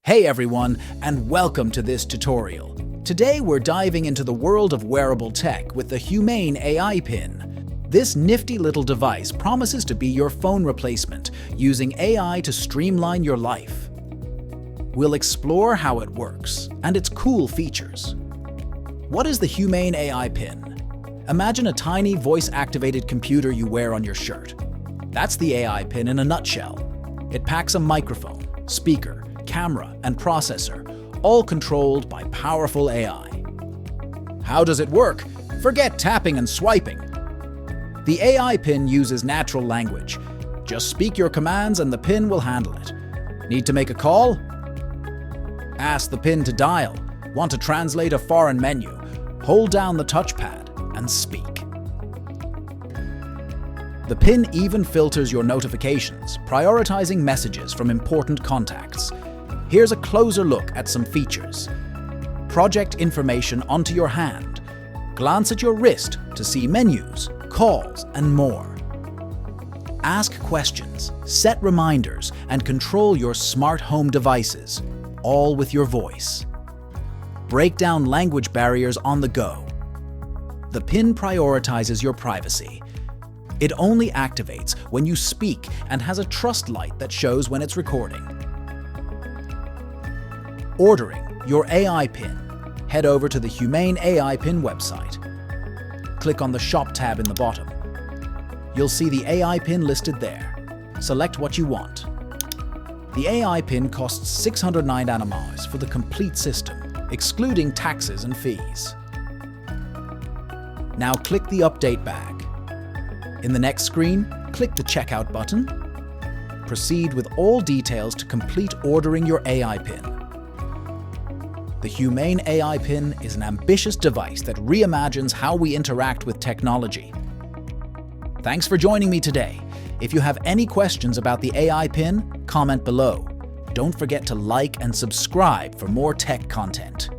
Hey everyone, and welcome to this tutorial. Today we're diving into the world of wearable tech with the Humane AI pin. This nifty little device promises to be your phone replacement, using AI to streamline your life. We'll explore how it works and its cool features. What is the Humane AI pin? Imagine a tiny voice-activated computer you wear on your shirt. That's the AI pin in a nutshell. It packs a microphone, speaker, camera, and processor, all controlled by powerful AI. How does it work? Forget tapping and swiping. The AI pin uses natural language. Just speak your commands and the pin will handle it. Need to make a call? Ask the pin to dial. Want to translate a foreign menu? Hold down the touchpad and speak. The pin even filters your notifications, prioritizing messages from important contacts. Here's a closer look at some features. Project information onto your hand. Glance at your wrist to see menus, calls, and more. Ask questions, set reminders, and control your smart home devices, all with your voice. Break down language barriers on the go. The pin prioritizes your privacy. It only activates when you speak and has a trust light that shows when it's recording. Ordering your AI pin. Head over to the Humane AI pin website. Click on the Shop tab in the bottom. You'll see the AI pin listed there. Select what you want. The AI pin costs 609 animals for the complete system, excluding taxes and fees. Now click the Update bag. In the next screen, click the Checkout button. Proceed with all details to complete ordering your AI pin. The Humane AI pin is an ambitious device that reimagines how we interact with technology. Thanks for joining me today. If you have any questions about the AI pin, comment below. Don't forget to like and subscribe for more tech content.